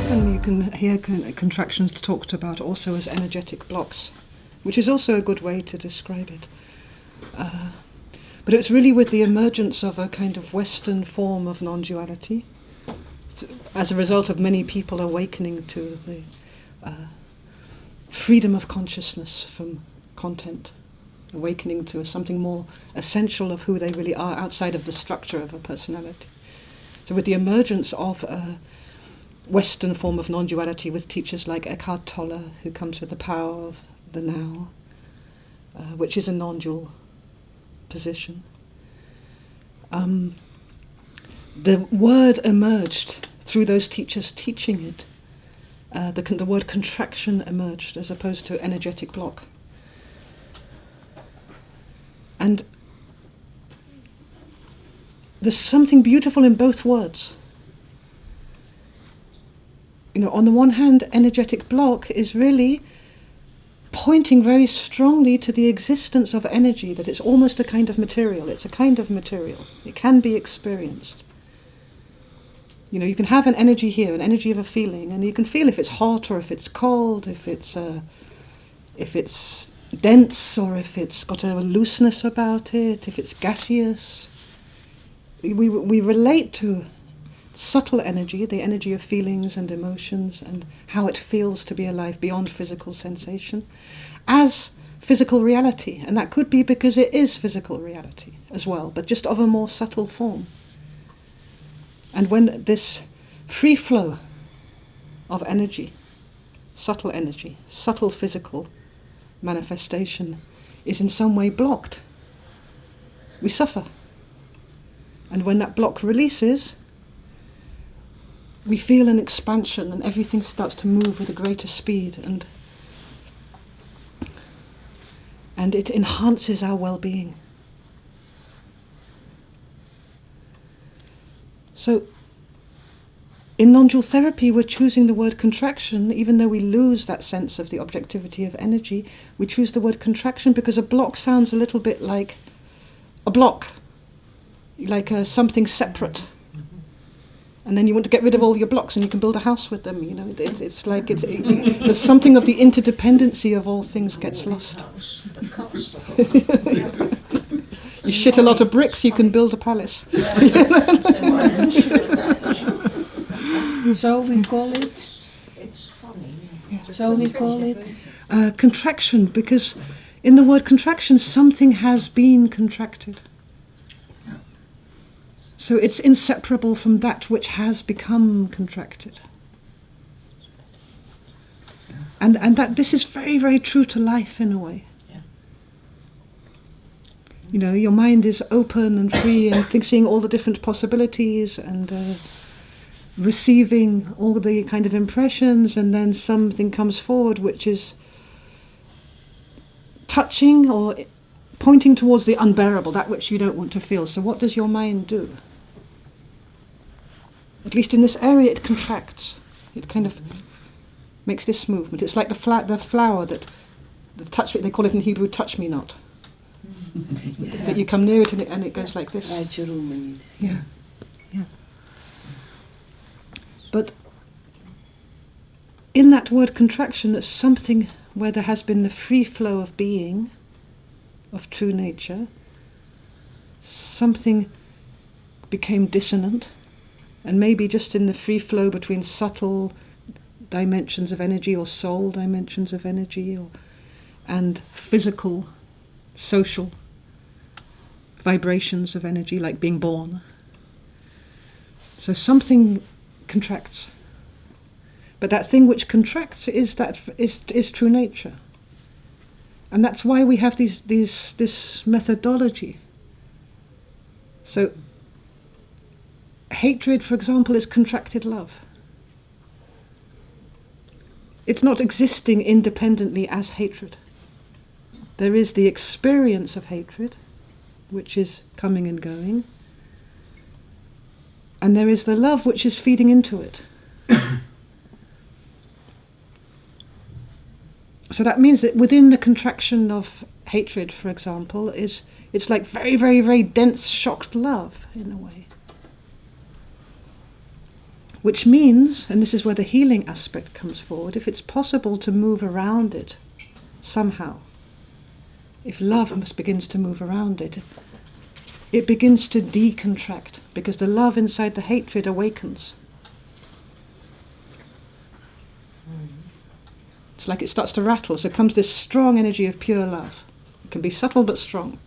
And you can hear contractions talked about also as energetic blocks, which is also a good way to describe it. But it's really with the emergence of a kind of Western form of non-duality, as a result of many people awakening to the freedom of consciousness from content, awakening to something more essential of who they really are outside of the structure of a personality. So with the emergence of a Western form of non-duality with teachers like Eckhart Tolle, who comes with the power of the now, which is a non-dual position. The word emerged through those teachers teaching it. The word contraction emerged as opposed to energetic block. And there's something beautiful in both words. You know, on the one hand, energetic block is really pointing very strongly to the existence of energy, that it's almost a kind of material. It's a kind of material. It can be experienced. You know, you can have an energy here, an energy of a feeling, and you can feel if it's hot or if it's cold, if it's dense or if it's got a looseness about it, if it's gaseous. We relate to subtle energy, the energy of feelings and emotions and how it feels to be alive beyond physical sensation, as physical reality. And that could be because it is physical reality as well, but just of a more subtle form. And when this free flow of energy, subtle physical manifestation is in some way blocked, we suffer. And when that block releases, we feel an expansion and everything starts to move with a greater speed, and it enhances our well-being. So in non-dual therapy we're choosing the word contraction, even though we lose that sense of the objectivity of energy. We choose the word contraction because a block sounds a little bit like a block, like something separate. And then you want to get rid of all your blocks and you can build a house with them. You know, it's like there's something of the interdependency of all things gets lost. You shit a lot of bricks, you can build a palace. So we call it. It's funny. Yeah. So we call it contraction, because in the word contraction, something has been contracted. So it's inseparable from that which has become contracted. And that this is very, very true to life in a way. Yeah. You know, your mind is open and free and seeing all the different possibilities and receiving all the kind of impressions, and then something comes forward which is touching or pointing towards the unbearable, that which you don't want to feel. So what does your mind do? At least in this area it contracts. It kind of makes this movement. It's like the flower that the touch, they call it in Hebrew, touch me not. Yeah. That you come near it and it goes like this. Yeah, yeah. But in that word contraction, there's something where there has been the free flow of being, of true nature. Something became dissonant, and maybe just in the free flow between subtle dimensions of energy or soul dimensions of energy and physical, social vibrations of energy, like being born. So something contracts. But that thing which contracts is true nature. And that's why we have this methodology. So hatred, for example, is contracted love. It's not existing independently as hatred. There is the experience of hatred, which is coming and going, and there is the love which is feeding into it. So that means that within the contraction of hatred, for example, it's like very, very, very dense, shocked love, in a way. Which means, and this is where the healing aspect comes forward, if it's possible to move around it somehow, if love begins to move around it, it begins to decontract, because the love inside the hatred awakens. It's like it starts to rattle, so comes this strong energy of pure love. It can be subtle but strong.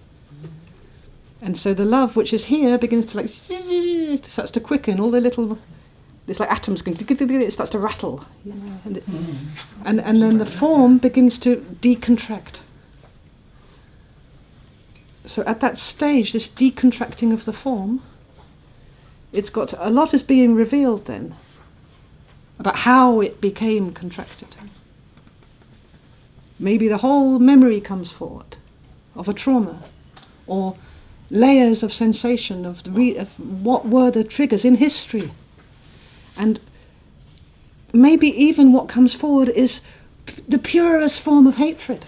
And so the love which is here begins to it starts to quicken, all the little, it's like atoms going, it starts to rattle, you know, and then the form begins to decontract. So at that stage, this decontracting of the form, it's got a lot is being revealed then about how it became contracted. Maybe the whole memory comes forward of a trauma, or layers of sensation of what were the triggers in history. And maybe even what comes forward is the purest form of hatred.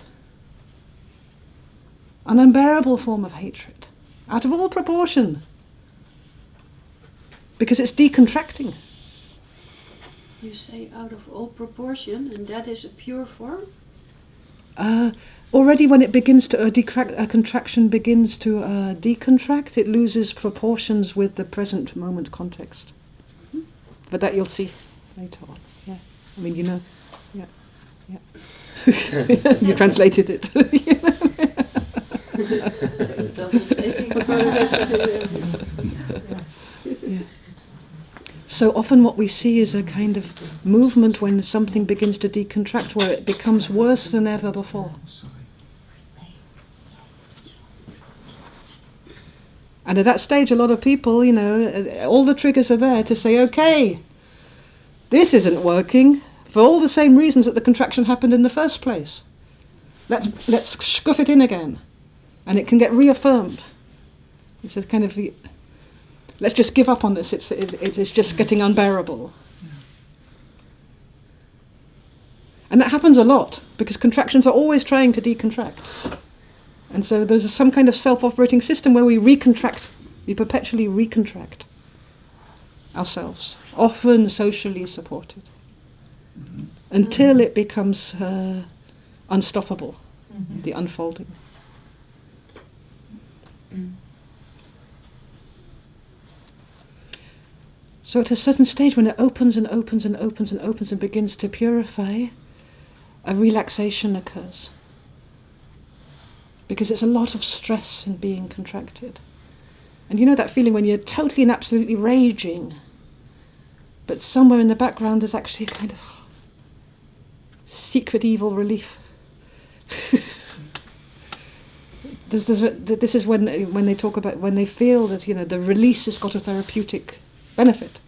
An unbearable form of hatred, out of all proportion, because it's decontracting. You say out of all proportion, and that is a pure form? Already when it begins to, a contraction begins to decontract, it loses proportions with the present moment context. Mm-hmm. But that you'll see later on. Yeah, I mean, you know, yeah. You translated it. So it doesn't say yeah. So often what we see is a kind of movement when something begins to decontract, where it becomes worse than ever before. And at that stage, a lot of people, you know, all the triggers are there to say, okay, this isn't working for all the same reasons that the contraction happened in the first place. Let's scuff it in again. And it can get reaffirmed. It's a kind of, let's just give up on this, it's just getting unbearable. And that happens a lot, because contractions are always trying to decontract. And so there's some kind of self-operating system where we recontract, we perpetually recontract ourselves, often socially supported, until it becomes unstoppable, the unfolding. So at a certain stage, when it opens and opens and opens and opens and begins to purify, a relaxation occurs. Because it's a lot of stress in being contracted. And you know that feeling when you're totally and absolutely raging, but somewhere in the background there's actually a kind of secret evil relief. This is when they talk about, when they feel that, you know, the release has got a therapeutic benefit.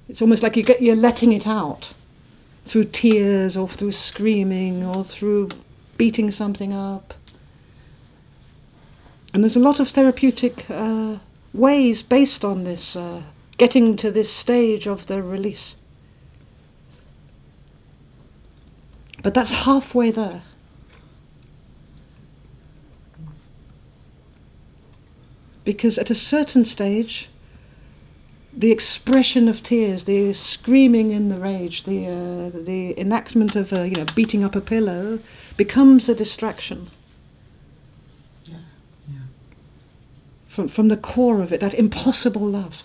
It's almost like you're letting it out through tears or through screaming or through beating something up. And there's a lot of therapeutic ways based on this, getting to this stage of the release. But that's halfway there. Because at a certain stage, the expression of tears, the screaming in the rage, the enactment of beating up a pillow, becomes a distraction. From the core of it, that impossible love,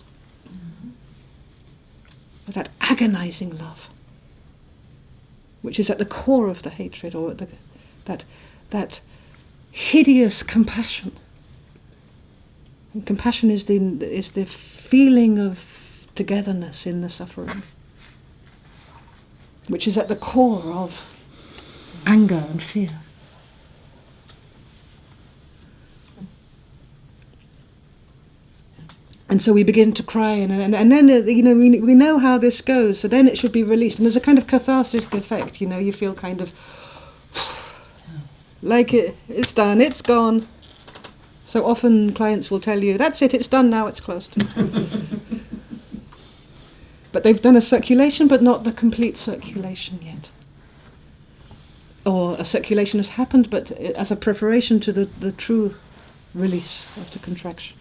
that agonizing love, which is at the core of the hatred, or that hideous compassion. And compassion is the feeling of togetherness in the suffering, which is at the core of anger and fear. And so we begin to cry, and then we know how this goes. So then it should be released, and there's a kind of cathartic effect. You feel kind of like it's done, it's gone. So often clients will tell you, that's it, it's done now, it's closed. But they've done a circulation, but not the complete circulation yet. or a circulation has happened, but as a preparation to the true release of the contraction.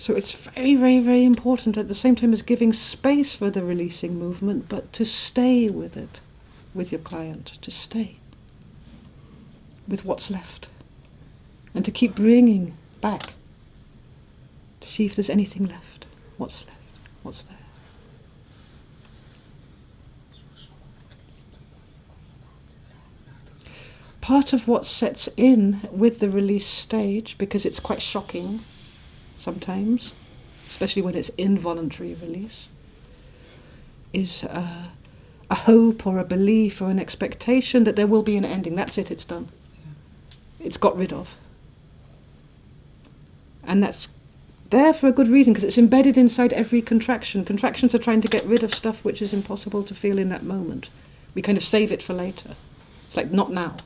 So it's very, very, very important at the same time as giving space for the releasing movement, but to stay with it, with your client, to stay with what's left. And to keep bringing back to see if there's anything left, what's there. Part of what sets in with the release stage, because it's quite shocking sometimes, especially when it's involuntary release, is a hope or a belief or an expectation that there will be an ending. That's it, it's done. It's got rid of. And that's there for a good reason, because it's embedded inside every contraction. Contractions are trying to get rid of stuff which is impossible to feel in that moment. We kind of save it for later. It's like, not now.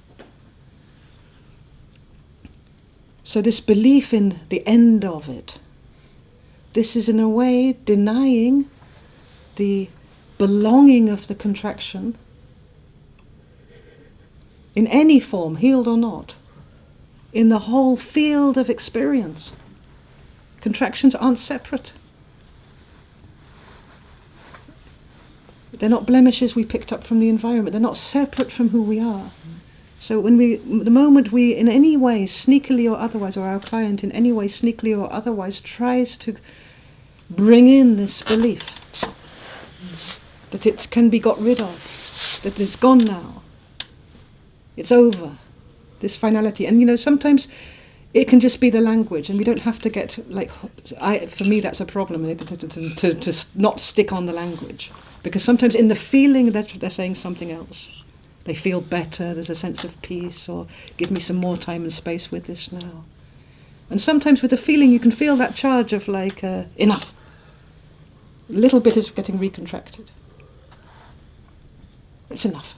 So this belief in the end of it, this is in a way denying the belonging of the contraction in any form, healed or not, in the whole field of experience. Contractions aren't separate. They're not blemishes we picked up from the environment. They're not separate from who we are. So the moment we, in any way, sneakily or otherwise, or our client in any way, sneakily or otherwise, tries to bring in this belief that it can be got rid of, that it's gone now, it's over, this finality. And sometimes it can just be the language, and we don't have to get, for me that's a problem, to not stick on the language. Because sometimes in the feeling they're saying something else. They feel better, there's a sense of peace, or give me some more time and space with this now. And sometimes with the feeling you can feel that charge of enough. A little bit is getting recontracted. It's enough.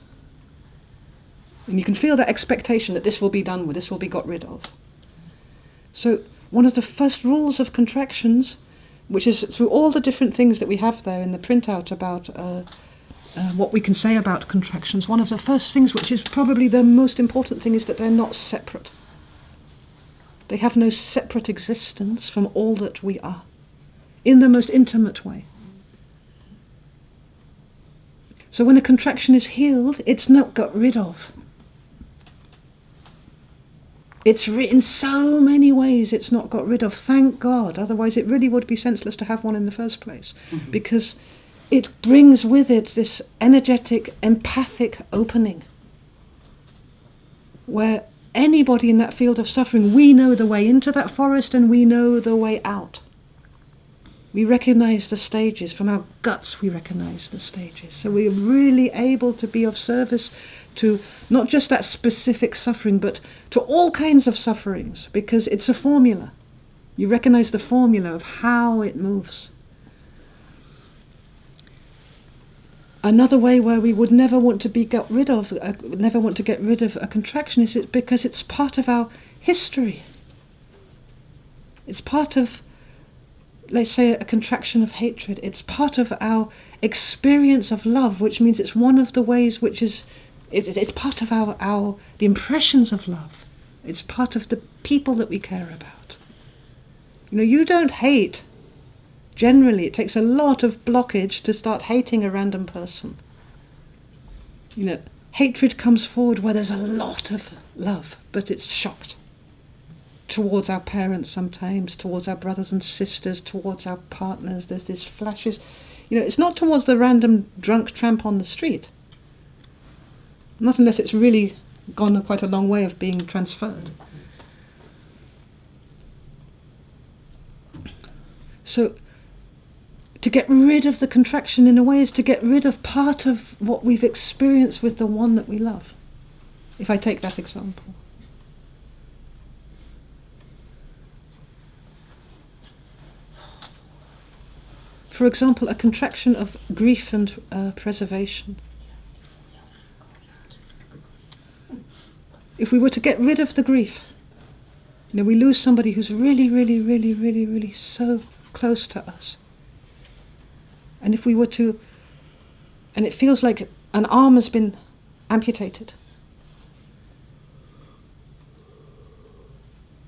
And you can feel that expectation that this will be done with, this will be got rid of. So one of the first rules of contractions, which is through all the different things that we have there in the printout about what we can say about contractions, one of the first things, which is probably the most important thing, is that they're not separate. They have no separate existence from all that we are, in the most intimate way. So when a contraction is healed, it's not got rid of. It's in so many ways it's not got rid of, thank God, otherwise it really would be senseless to have one in the first place, because it brings with it this energetic, empathic opening, where anybody in that field of suffering, we know the way into that forest and we know the way out. We recognize the stages, from our guts we recognize the stages. So we're really able to be of service to not just that specific suffering, but to all kinds of sufferings, because it's a formula. You recognize the formula of how it moves. Another way where we would never want to get rid of a contraction is because it's part of our history. It's part of, let's say, a contraction of hatred. It's part of our experience of love, which means it's one of the ways which is, it's part of the impressions of love. It's part of the people that we care about. You don't hate. Generally, it takes a lot of blockage to start hating a random person. Hatred comes forward where there's a lot of love, but it's shocked. Towards our parents sometimes, towards our brothers and sisters, towards our partners, there's these flashes. It's not towards the random drunk tramp on the street. Not unless it's really gone quite a long way of being transferred. So, to get rid of the contraction in a way is to get rid of part of what we've experienced with the one that we love. If I take that example. For example, a contraction of grief and preservation. If we were to get rid of the grief, We lose somebody who's really, really, really, really, really so close to us. And if we were to, and it feels like an arm has been amputated.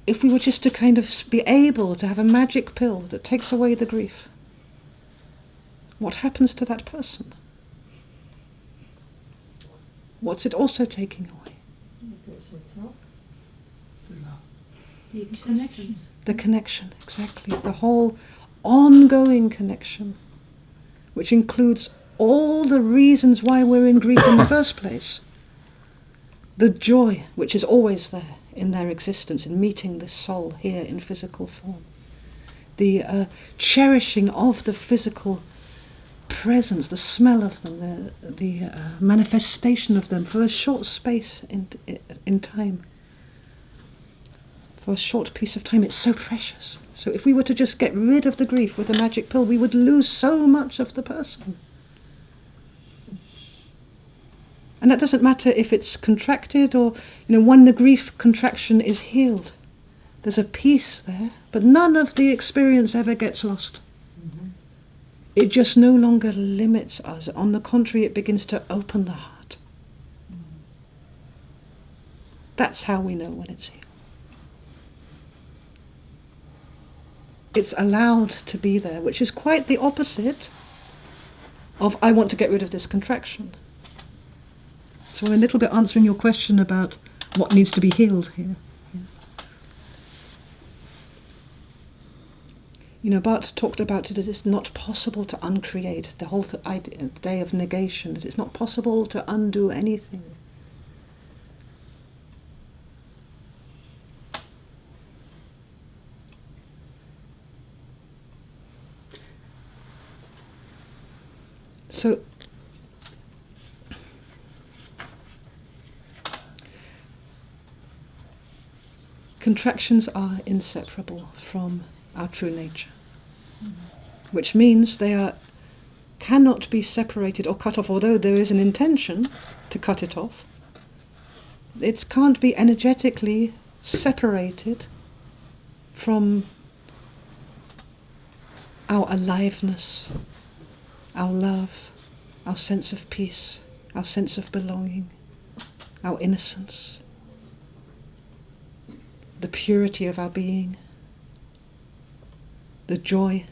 If we were just to kind of be able to have a magic pill that takes away the grief, what happens to that person? What's it also taking away? The connection. The connection, exactly. The whole ongoing connection, which includes all the reasons why we're in grief in the first place. The joy which is always there in their existence, in meeting this soul here in physical form. The cherishing of the physical presence, the smell of them, the manifestation of them for a short space in time. For a short piece of time, it's so precious. So if we were to just get rid of the grief with a magic pill, we would lose so much of the person. And that doesn't matter if it's contracted or, when the grief contraction is healed. There's a peace there, but none of the experience ever gets lost. Mm-hmm. It just no longer limits us. On the contrary, it begins to open the heart. Mm-hmm. That's how we know when it's healed. It's allowed to be there, which is quite the opposite of I want to get rid of this contraction. So I'm a little bit answering your question about what needs to be healed here. Yeah. Bart talked about it, that it's not possible to uncreate, the whole day of negation, that it's not possible to undo anything. So, contractions are inseparable from our true nature, which means they cannot be separated or cut off, although there is an intention to cut it off. It can't be energetically separated from our aliveness, our love, our sense of peace, our sense of belonging, our innocence, the purity of our being, the joy.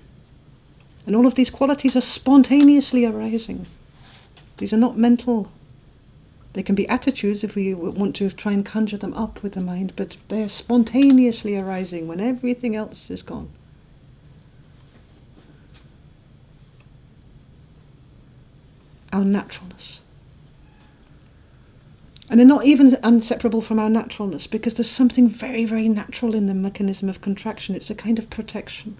And all of these qualities are spontaneously arising. These are not mental. They can be attitudes if we want to try and conjure them up with the mind, but they are spontaneously arising when everything else is gone. Our naturalness. And they're not even inseparable from our naturalness, because there's something very, very natural in the mechanism of contraction. It's a kind of protection.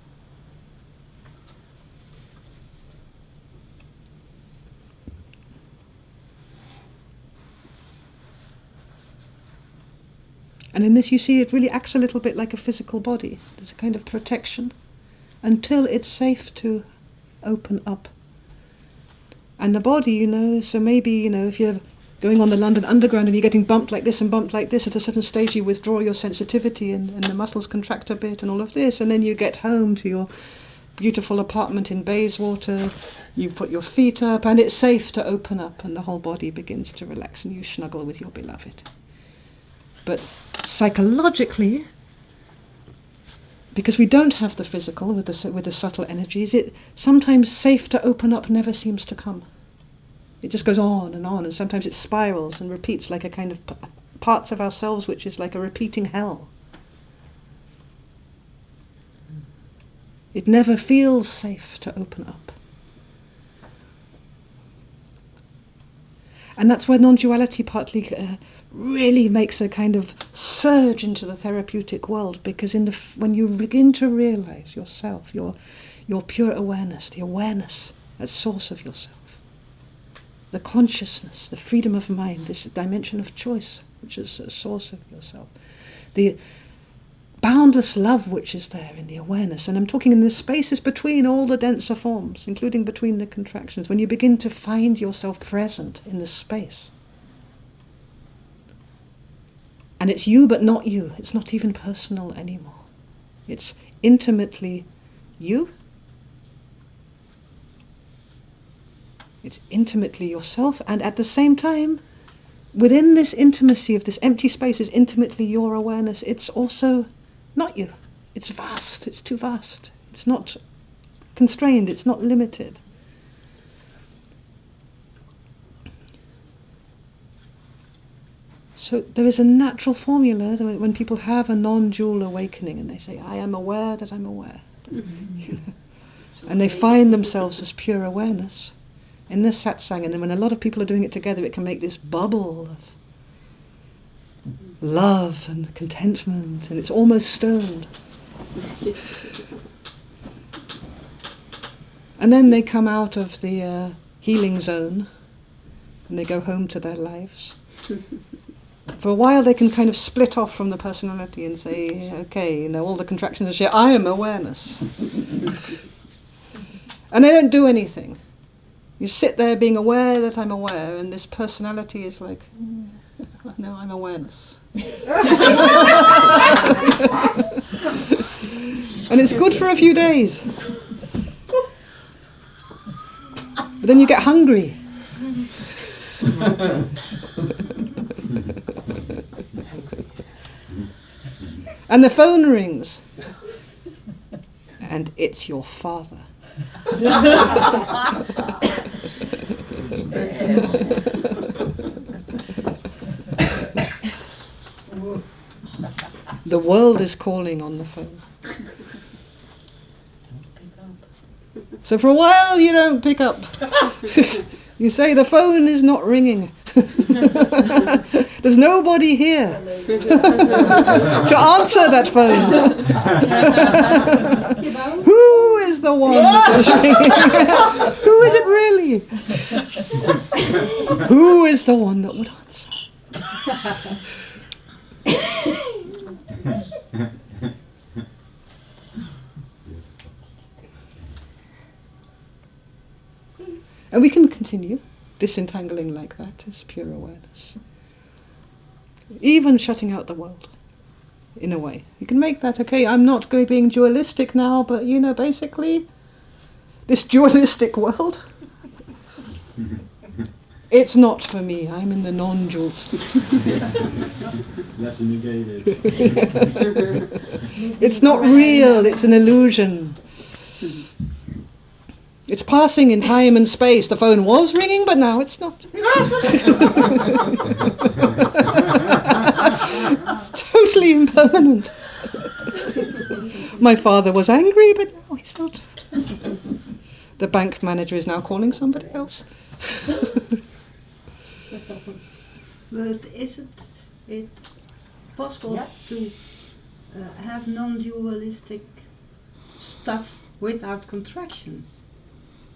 And in this you see it really acts a little bit like a physical body. There's a kind of protection until it's safe to open up. And the body, so maybe, if you're going on the London Underground and you're getting bumped like this and bumped like this, at a certain stage you withdraw your sensitivity and the muscles contract a bit and all of this, and then you get home to your beautiful apartment in Bayswater, you put your feet up and it's safe to open up and the whole body begins to relax and you snuggle with your beloved. But psychologically, because we don't have the physical with the subtle energies, it sometimes safe to open up never seems to come. It just goes on, and sometimes it spirals and repeats like a kind of parts of ourselves which is like a repeating hell. It never feels safe to open up. And that's where non-duality partly really makes a kind of surge into the therapeutic world, because when you begin to realize yourself, your pure awareness, the awareness at source of yourself, the consciousness, the freedom of mind, this dimension of choice, which is a source of yourself, the boundless love which is there in the awareness, and I'm talking in the spaces between all the denser forms, including between the contractions, when you begin to find yourself present in the space, And it's you but not you. It's not even personal anymore. It's intimately you. It's intimately yourself, and at the same time, within this intimacy of this empty space is intimately your awareness. It's also not you. It's vast. It's too vast. It's not constrained. It's not limited. So there is a natural formula when people have a non-dual awakening and they say, I am aware that I'm aware. And they find themselves as pure awareness in this satsang. And then when a lot of people are doing it together, it can make this bubble of love and contentment, and it's almost stoned. And then they come out of the healing zone and they go home to their lives. For a while they can kind of split off from the personality and say, okay, all the contractions are share. I am awareness. And they don't do anything. You sit there being aware that I'm aware, and this personality is like, no, I'm awareness. And it's good for a few days. But then you get hungry. And the phone rings. And it's your father. The world is calling on the phone. So for a while you don't pick up. You say the phone is not ringing. There's nobody here to answer that phone. Who is the one that is ringing? Who is it really? Who is the one that would answer? And we can continue disentangling like that as pure awareness. Even shutting out the world, in a way. You can make that, okay, I'm not going being dualistic now, but basically, this dualistic world, it's not for me. I'm in the non-dual state. You have to negate it. It's not real, it's an illusion. It's passing in time and space. The phone was ringing, but now it's not. It's totally impermanent. My father was angry, but now he's not. The bank manager is now calling somebody else. But is it possible to have non-dualistic stuff without contractions?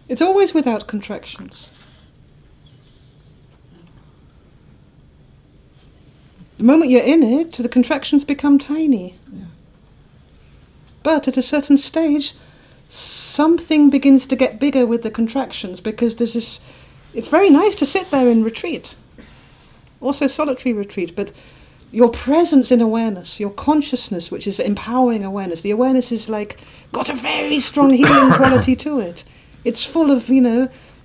It's always without contractions. The moment you're in it, the contractions become tiny. Yeah. But at a certain stage, something begins to get bigger with the contractions, because there's this. It's very nice to sit there in retreat, also solitary retreat, but your presence in awareness, your consciousness, which is empowering awareness, the awareness is like got a very strong healing quality to it. It's full of,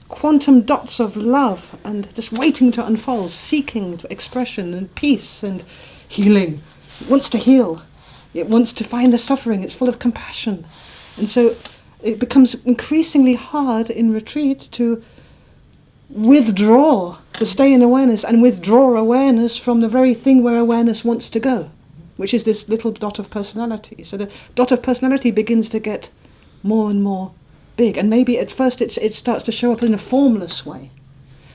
quantum dots of love and just waiting to unfold, seeking expression and peace and healing. It wants to heal. It wants to find the suffering. It's full of compassion. And so it becomes increasingly hard in retreat to withdraw, to stay in awareness and withdraw awareness from the very thing where awareness wants to go, which is this little dot of personality. So the dot of personality begins to get more and more big, and maybe at first it starts to show up in a formless way.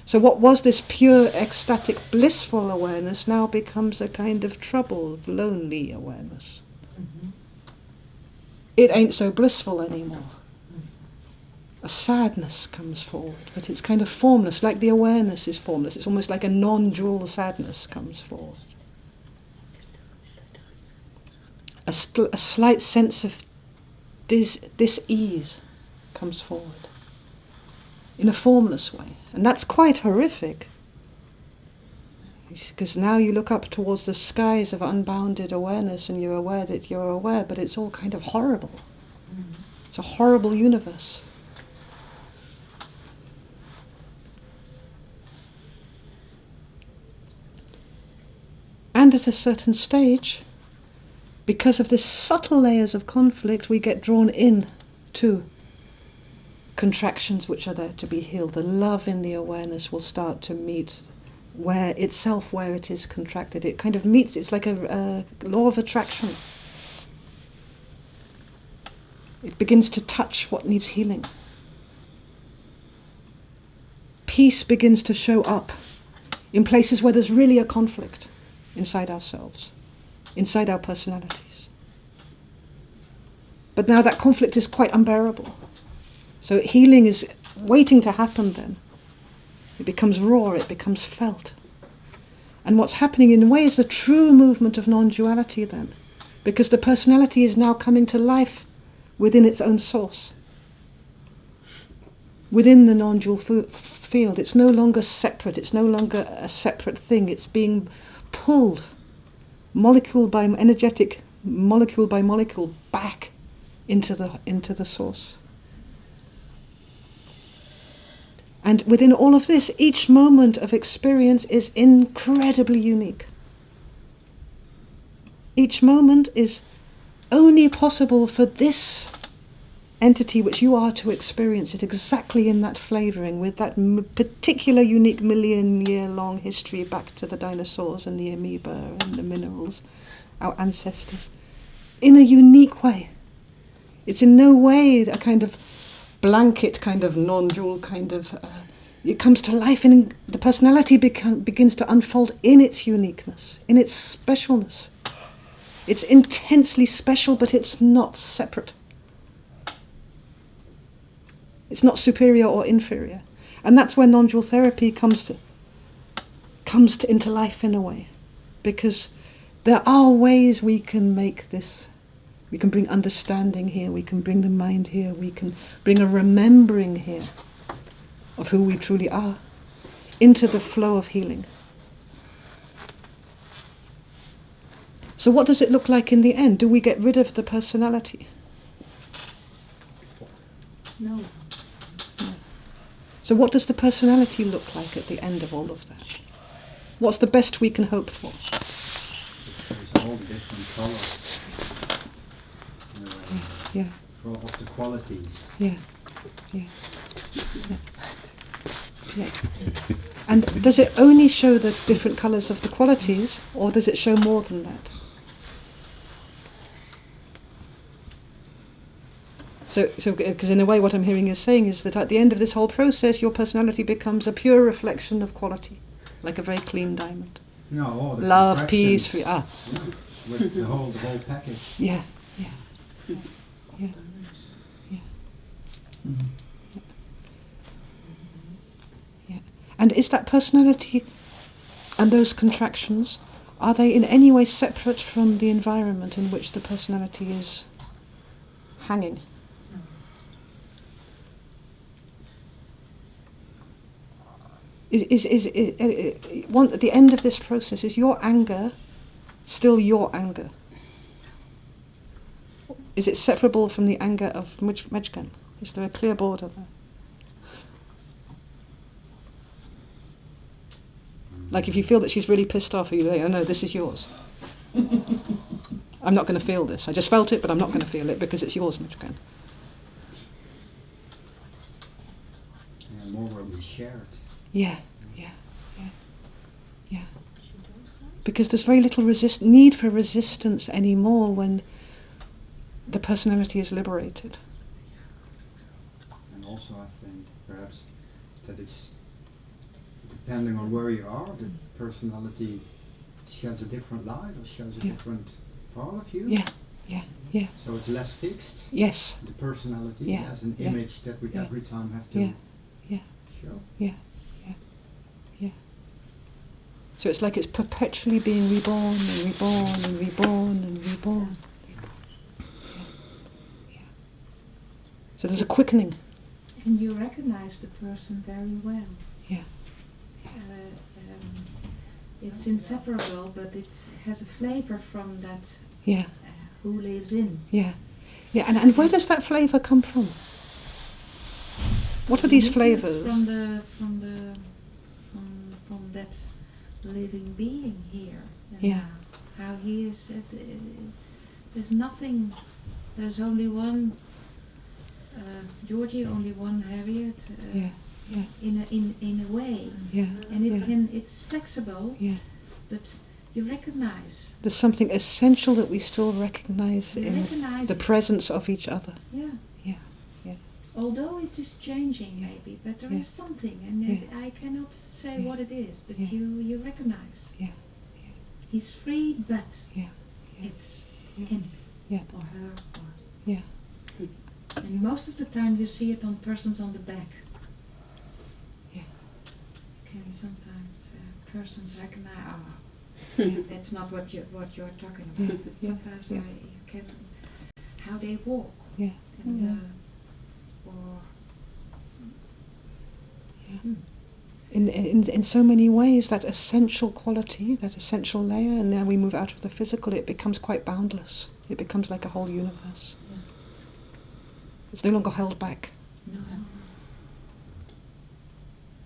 So what was this pure, ecstatic, blissful awareness now becomes a kind of troubled, lonely awareness. Mm-hmm. It ain't so blissful anymore. A sadness comes forward, but it's kind of formless, like the awareness is formless. It's almost like a non-dual sadness comes forward. A slight sense of dis-ease comes forward in a formless way, and that's quite horrific. Because now you look up towards the skies of unbounded awareness and you're aware that you're aware, but it's all kind of horrible. It's a horrible universe. And at a certain stage, because of the subtle layers of conflict, we get drawn in to contractions which are there to be healed. The love in the awareness will start to meet where it is contracted. It kind of meets, it's like a law of attraction. It begins to touch what needs healing. Peace begins to show up in places where there's really a conflict inside ourselves, inside our personalities. But now that conflict is quite unbearable. So healing is waiting to happen then. It becomes raw, it becomes felt. And what's happening in a way is the true movement of non-duality then, because the personality is now coming to life within its own source. Within the non-dual field, it's no longer separate, it's no longer a separate thing, it's being pulled molecule by molecule back into the source. And within all of this, each moment of experience is incredibly unique. Each moment is only possible for this entity which you are to experience it exactly in that flavouring, with that particular unique million-year-long history back to the dinosaurs and the amoeba and the minerals, our ancestors, in a unique way. It's in no way a kind of blanket kind of non-dual kind of... it comes to life and the personality begins to unfold in its uniqueness, in its specialness. It's intensely special, but it's not separate. It's not superior or inferior. And that's where Nondual Therapy comes into life in a way. Because there are ways we can make this. We can bring understanding here, we can bring the mind here, we can bring a remembering here of who we truly are into the flow of healing. So what does it look like in the end? Do we get rid of the personality? No. So what does the personality look like at the end of all of that? What's the best we can hope for? There's all the different colors. Yeah. Of the qualities. Yeah. Yeah. Yeah. And does it only show the different colours of the qualities, or does it show more than that? So, because in a way what I'm hearing you saying is that at the end of this whole process, your personality becomes a pure reflection of quality, like a very clean diamond. No, all the love, peace, yeah, with the whole package. Yeah, yeah, yeah, yeah, yeah. Mm-hmm. Yeah. And is that personality and those contractions, are they in any way separate from the environment in which the personality is hanging? At the end of this process, is your anger still your anger? Is it separable from the anger of Mejgan? Is there a clear border there? Like if you feel that she's really pissed off, you say, oh no, this is yours. I'm not going to feel this. I just felt it, but I'm not going to feel it because it's yours, Mejgan. Yeah, more where we share it. Yeah, yeah, yeah, yeah. Because there's very little need for resistance anymore when the personality is liberated. And also I think perhaps that it's depending on where you are, the personality sheds a different light or shows a different part of you. Yeah, yeah, yeah. So it's less fixed. Yes. The personality Yeah, as an yeah, image that we yeah, every time have to yeah, yeah, show. yeah, yeah, yeah. So it's like it's perpetually being reborn and reborn and reborn and reborn. Yeah, yeah. So there's a quickening. And you recognize the person very well. Yeah. it's inseparable, but it has a flavor from that Yeah, who lives in. yeah, yeah. And where does that flavour come from? What are these Uniqueness flavours? from that living being here. And Yeah. how he is. There's nothing. There's only one Georgie, only one Harriet. Yeah, yeah, In a way, yeah, and yeah, it's flexible, yeah. but you recognize. There's something essential that we still recognise You in recognize the it. presence of each other. Yeah. Yeah, yeah. Although it is changing maybe, but there Yeah. is something, and Yeah. I cannot say Yeah. what it is, but Yeah. you recognize. Yeah. He's free, but Yeah. Yeah. it's Yeah. him Yeah. or her. Or Yeah. and most of the time you see it on persons on the back. Yeah. You can sometimes persons recognize, that's not what you're talking Yeah. about. But Yeah. sometimes Yeah. you can how they walk. Yeah. And, Yeah. or Yeah. In so many ways, that essential quality, that essential layer, and now we move out of the physical, it becomes quite boundless. It becomes like a whole universe. Yeah. It's no longer held back. no.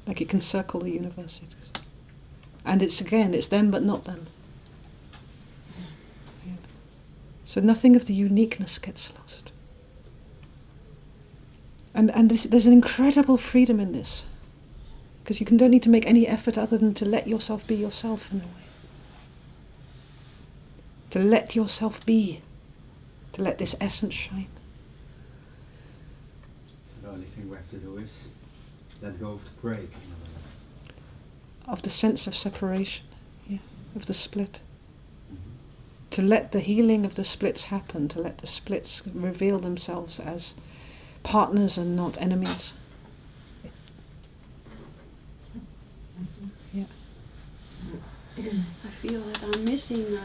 Like it can circle the universe. And it's them but not them. Yeah. So nothing of the uniqueness gets lost. And there's an incredible freedom in this. Because you don't need to make any effort other than to let yourself be yourself in a way. To let yourself be. To let this essence shine. The only thing we have to do is let go of the break. Of the sense of separation. Yeah. Of the split. Mm-hmm. To let the healing of the splits happen. To let the splits reveal themselves as partners and not enemies. Yeah. I feel that I'm missing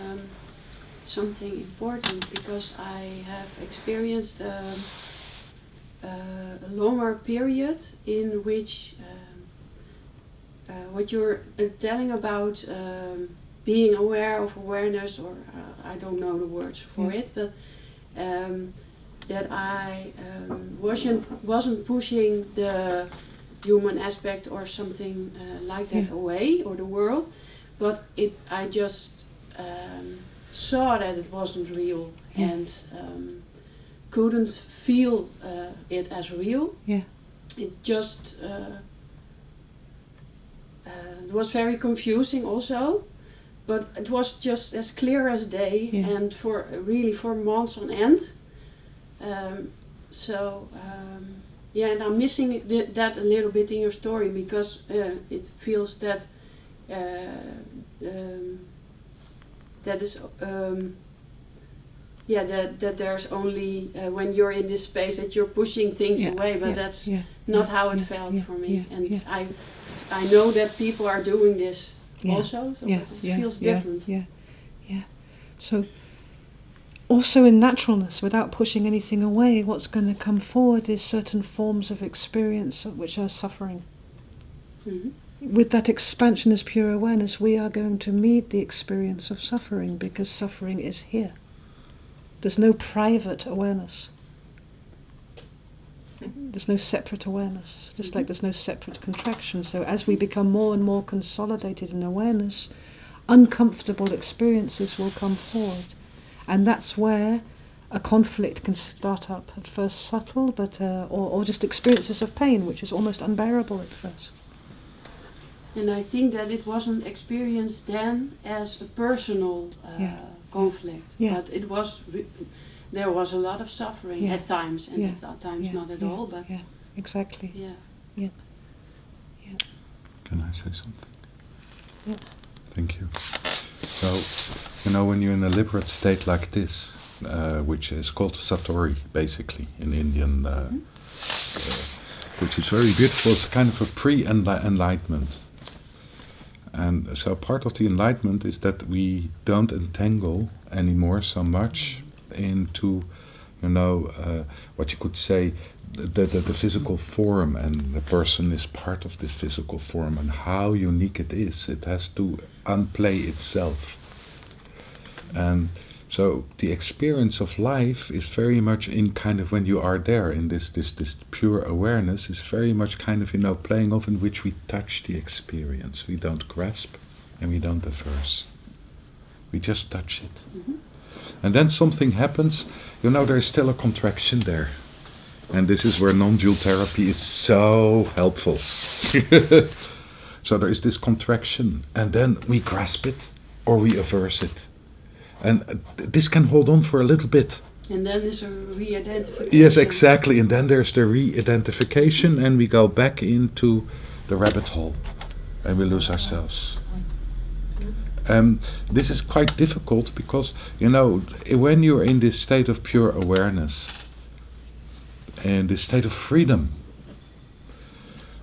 something important because I have experienced a longer period in which what you're telling about being aware of awareness, or I don't know the words for it, but that I wasn't pushing the human aspect or something like that away, or the world, but I just saw that it wasn't real and couldn't feel it as real. Yeah. It just it was very confusing also, but it was just as clear as day, and for months on end. Yeah, and I'm missing that a little bit in your story, because it feels that that is that there's only when you're in this space that you're pushing things away, but that's not how it felt for me. And I know that people are doing this also, so it feels different. Yeah. So also in naturalness, without pushing anything away, what's going to come forward is certain forms of experience which are suffering. Mm-hmm. With that expansion as pure awareness, we are going to meet the experience of suffering, because suffering is here. There's no private awareness. There's no separate awareness, just like there's no separate contraction. So as we become more and more consolidated in awareness, uncomfortable experiences will come forward. And that's where a conflict can start up, at first subtle, but or just experiences of pain, which is almost unbearable at first. And I think that it wasn't experienced then as a personal conflict, but it was. There was a lot of suffering at times, and at times not at all. But exactly. Yeah. Can I say something? Yeah. Thank you. So, when you're in a liberate state like this, which is called Satori, basically, in Indian, which is very beautiful, it's kind of a pre-enlightenment. And so part of the enlightenment is that we don't entangle anymore so much into, what you could say, the physical form, and the person is part of this physical form, and how unique it is. It has to unplay itself. And so the experience of life is very much in kind of, when you are there in this pure awareness, is very much kind of, playing off, in which we touch the experience. We don't grasp and we don't averse. We just touch it. Mm-hmm. And then something happens, there's still a contraction there. And this is where non-dual therapy is so helpful. So there is this contraction, and then we grasp it or we averse it. And this can hold on for a little bit. And then there's a re-identification. Yes, exactly. And then there's the re-identification, and we go back into the rabbit hole, and we lose ourselves. This is quite difficult because, when you're in this state of pure awareness, and this state of freedom,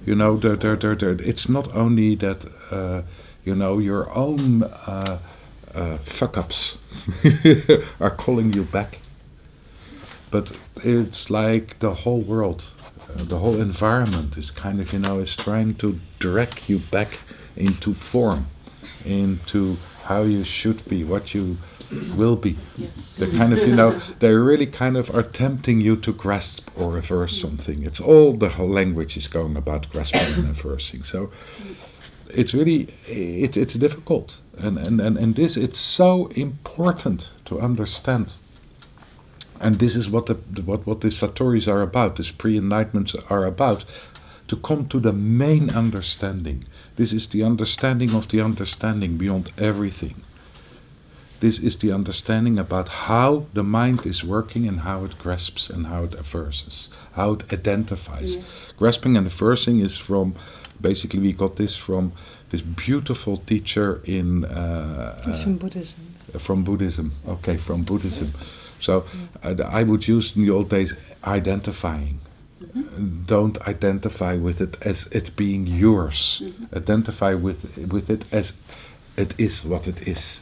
it's not only that, your own fuck-ups are calling you back, but it's like the whole world, the whole environment is kind of, is trying to drag you back into form, into how you should be, what you will be. Yes. They kind of, they really kind of are tempting you to grasp or reverse something. It's all, the whole language is going about grasping and reversing. So it's really, it's difficult. And this, it's so important to understand. And this is what the Satoris are about, these pre-enlightenments are about, to come to the main understanding. This is the understanding of the understanding beyond everything. This is the understanding about how the mind is working and how it grasps and how it averses, how it identifies. Yeah. Grasping and aversing is from, basically we got this from this beautiful teacher in... it's from Buddhism. From Buddhism, okay, from Buddhism. So I would use in the old days identifying. Mm-hmm. Don't identify with it as it being yours. Mm-hmm. Identify with it as it is what it is.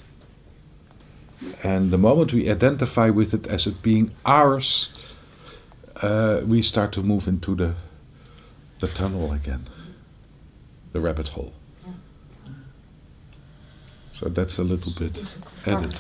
And the moment we identify with it as it being ours, we start to move into the tunnel again, the rabbit hole. So that's a little bit added.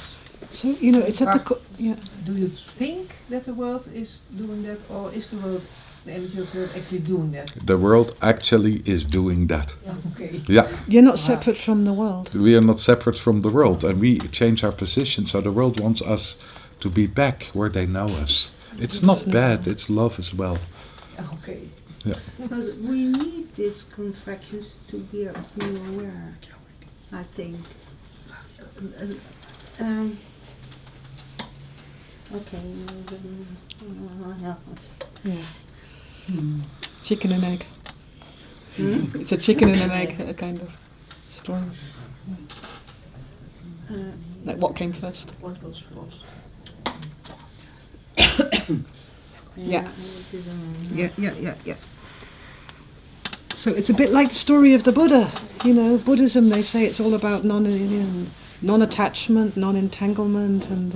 So, it's at the... yeah. Do you think that the world is doing that, or is the world, the energy of the world, actually doing that? The world actually is doing that. Yeah, okay. Yeah. You're not separate from the world. We are not separate from the world, and we change our position, so the world wants us to be back where they know us. It's not bad, it's love as well. Okay. Yeah. But we need these contractions to be more aware, I think. Okay. Yeah. Chicken and egg. It's a chicken and an egg kind of story. Like what came first? What goes first? Yeah. Yeah. So it's a bit like the story of the Buddha. Buddhism, they say it's all about non-attachment, non-entanglement, and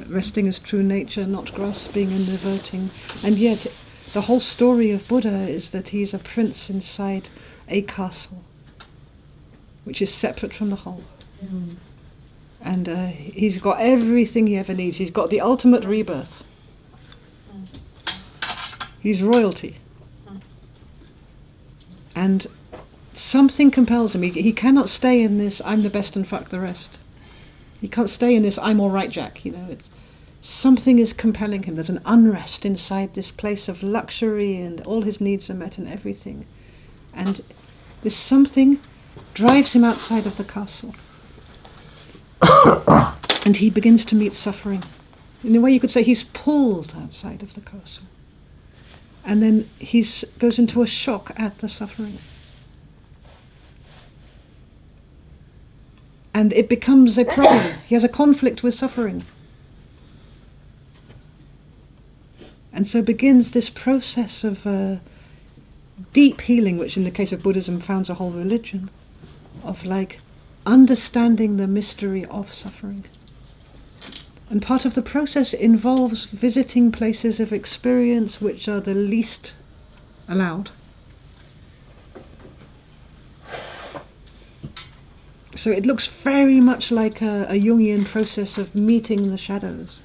resting as true nature, not grasping and averting. And yet, the whole story of Buddha is that he's a prince inside a castle, which is separate from the whole. Mm. And he's got everything he ever needs. He's got the ultimate rebirth. He's royalty. And something compels him. He cannot stay in this, I'm the best and fuck the rest. He can't stay in this, I'm all right, Jack. Something is compelling him. There's an unrest inside this place of luxury, and all his needs are met and everything. And this something drives him outside of the castle. And he begins to meet suffering. In a way you could say he's pulled outside of the castle. And then he goes into a shock at the suffering. And it becomes a problem. He has a conflict with suffering. And so begins this process of deep healing, which in the case of Buddhism founds a whole religion, of understanding the mystery of suffering. And part of the process involves visiting places of experience which are the least allowed. So it looks very much like a Jungian process of meeting the shadows.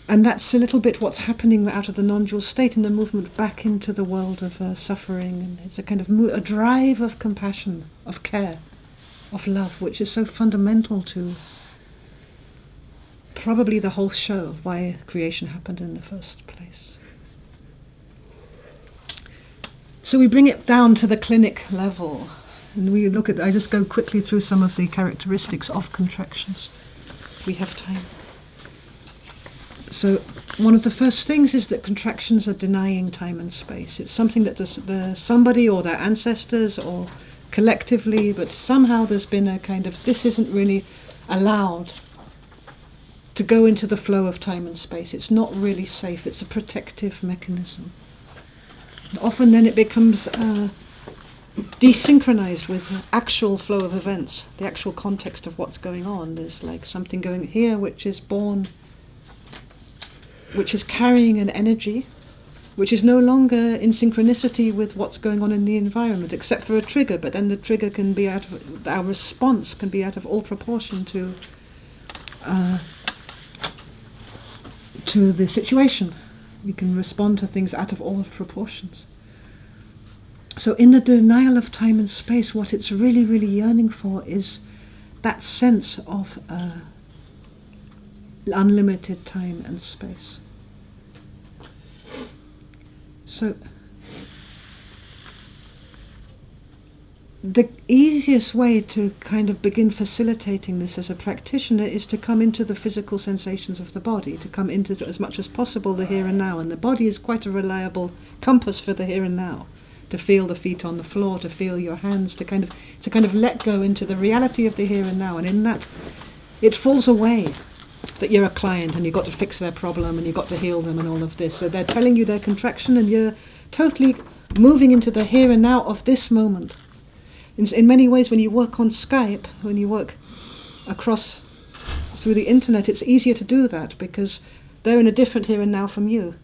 And that's a little bit what's happening out of the non-dual state in the movement back into the world of suffering. And it's a kind of a drive of compassion, of care, of love, which is so fundamental to probably the whole show of why creation happened in the first place. So we bring it down to the clinic level, and we look at, I just go quickly through some of the characteristics of contractions, if we have time. So one of the first things is that contractions are denying time and space. It's something that somebody or their ancestors or collectively, but somehow there's been a kind of, this isn't really allowed to go into the flow of time and space. It's not really safe. It's a protective mechanism. Often then it becomes desynchronized with the actual flow of events, the actual context of what's going on. There's like something going here which is born, which is carrying an energy, which is no longer in synchronicity with what's going on in the environment, except for a trigger, but then the trigger can be out of, our response can be out of all proportion to the situation. We can respond to things out of all proportions. So in the denial of time and space, what it's really, really yearning for is that sense of unlimited time and space. So the easiest way to kind of begin facilitating this as a practitioner is to come into the physical sensations of the body, to come into, as much as possible, the here and now. And the body is quite a reliable compass for the here and now. To feel the feet on the floor, to feel your hands, to kind of let go into the reality of the here and now. And in that, it falls away that you're a client and you've got to fix their problem and you've got to heal them and all of this. So they're telling you their contraction and you're totally moving into the here and now of this moment. In many ways, when you work on Skype, when you work across through the internet, it's easier to do that because they're in a different here and now from you.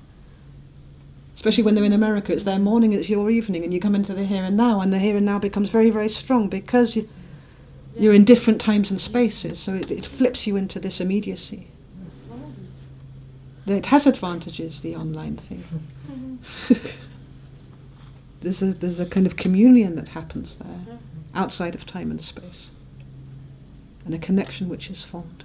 Especially when they're in America, it's their morning, it's your evening, and you come into the here and now, and the here and now becomes very, very strong because you're in different times and spaces, so it flips you into this immediacy. It has advantages, the online thing. There's a kind of communion that happens there, outside of time and space, and a connection which is formed.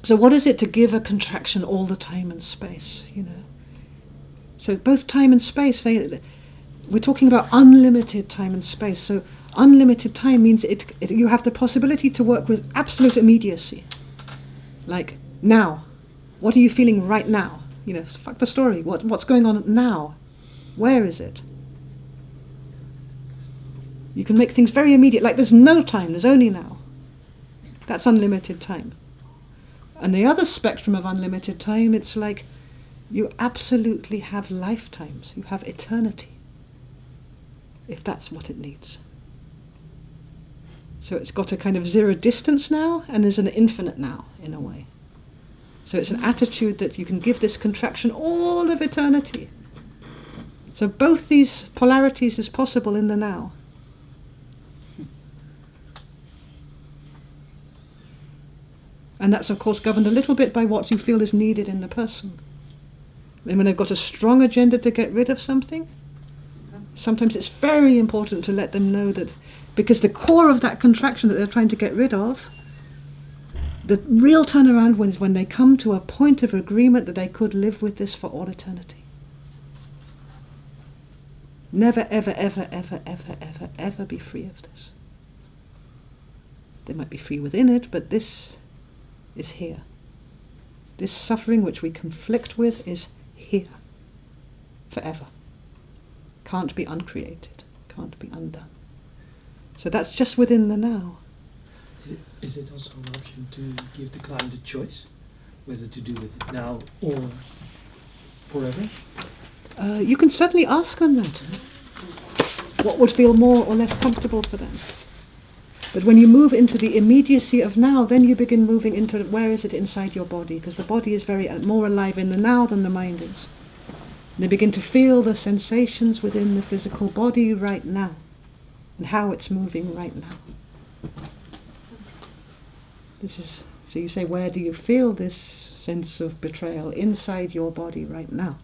So what is it to give a contraction all the time and space, you know? So both time and space, we're talking about unlimited time and space. So unlimited time means you have the possibility to work with absolute immediacy. Like, now. What are you feeling right now? You know, fuck the story. What's going on now? Where is it? You can make things very immediate. Like there's no time, there's only now. That's unlimited time. And the other spectrum of unlimited time, it's like you absolutely have lifetimes. You have eternity. If that's what it needs. So it's got a kind of zero distance now, and there's an infinite now, in a way. So it's an attitude that you can give this contraction all of eternity. So both these polarities is possible in the now. And that's of course governed a little bit by what you feel is needed in the person. And when they've got a strong agenda to get rid of something, sometimes it's very important to let them know that, because the core of that contraction that they're trying to get rid of, the real turnaround is when they come to a point of agreement that they could live with this for all eternity. Never, ever, ever, ever, ever, ever, ever be free of this. They might be free within it, but this is here. This suffering which we conflict with is here. Forever. Can't be uncreated. Can't be undone. So that's just within the now. Is it also an option to give the client a choice whether to do it now or forever? You can certainly ask them that. What would feel more or less comfortable for them? But when you move into the immediacy of now, then you begin moving into where is it inside your body, because the body is very more alive in the now than the mind is. And they begin to feel the sensations within the physical body right now, and how it's moving right now. This is, so you say, where do you feel this sense of betrayal? Inside your body right now.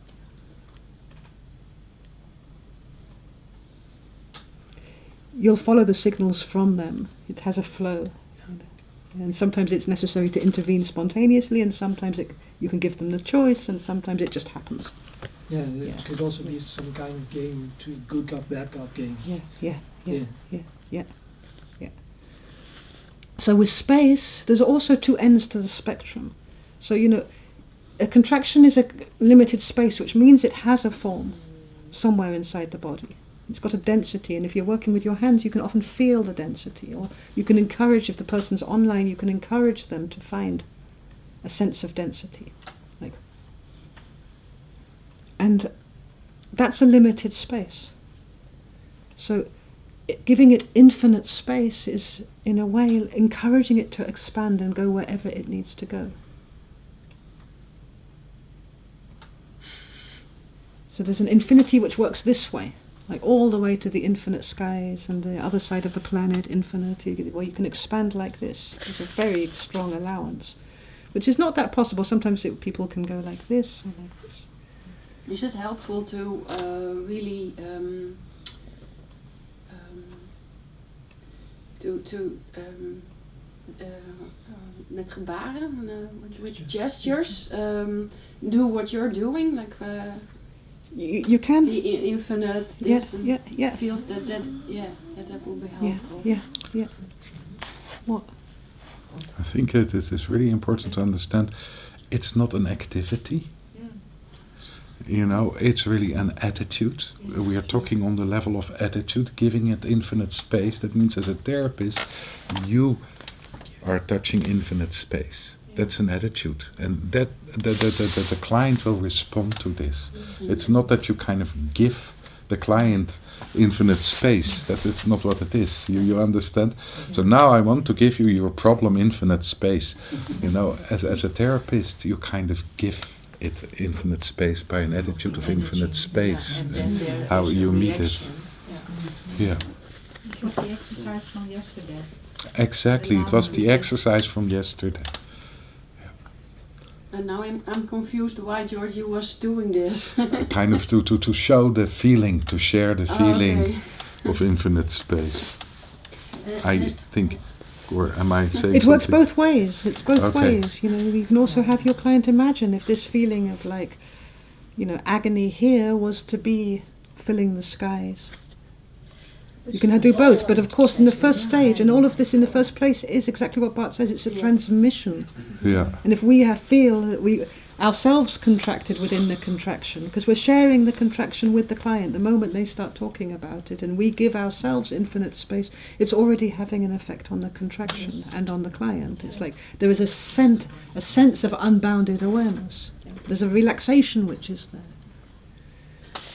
You'll follow the signals from them. It has a flow. And sometimes it's necessary to intervene spontaneously, and sometimes you can give them the choice, and sometimes it just happens. Yeah, it could also be some kind of game, to good cop, bad cop game. Yeah. So with space, there's also two ends to the spectrum. So, a contraction is a limited space, which means it has a form somewhere inside the body. It's got a density, and if you're working with your hands, you can often feel the density, or you can encourage, if the person's online, you can encourage them to find a sense of density. And that's a limited space. So giving it infinite space is, in a way, encouraging it to expand and go wherever it needs to go. So there's an infinity which works this way, like all the way to the infinite skies and the other side of the planet, infinity, where you can expand like this. It's a very strong allowance, which is not that possible. Sometimes people can go like this or like this. Is it helpful to really met gebaren, with gestures, do what you're doing, like you can. The infinite. This and feels that will be helpful. Yeah. What? I think it is really important to understand it's not an activity. It's really an attitude. We are talking on the level of attitude, giving it infinite space. That means as a therapist, you are touching infinite space. That's an attitude. And that the client will respond to this. It's not that you kind of give the client infinite space. That is not what it is. You understand? So now I want to give you your problem infinite space. As a therapist, you kind of give it infinite space by an attitude of infinite space, and how you meet it. Yeah. It was the exercise from yesterday. Exactly, it was the exercise from yesterday. And now I'm confused why Georgie was doing this. Kind of to show the feeling, to share the feeling of infinite space. I think. Or am I saying it works something? both ways. It's both ways. You can also have your client imagine if this feeling of agony here was to be filling the skies. You can do both, but of course in the first stage, and all of this in the first place is exactly what Bart says, it's a transmission. Yeah. And if we feel that we ourselves contracted within the contraction, because we're sharing the contraction with the client the moment they start talking about it, and we give ourselves infinite space, it's already having an effect on the contraction and on the client. It's like there is a sense of unbounded awareness. There's a relaxation which is there.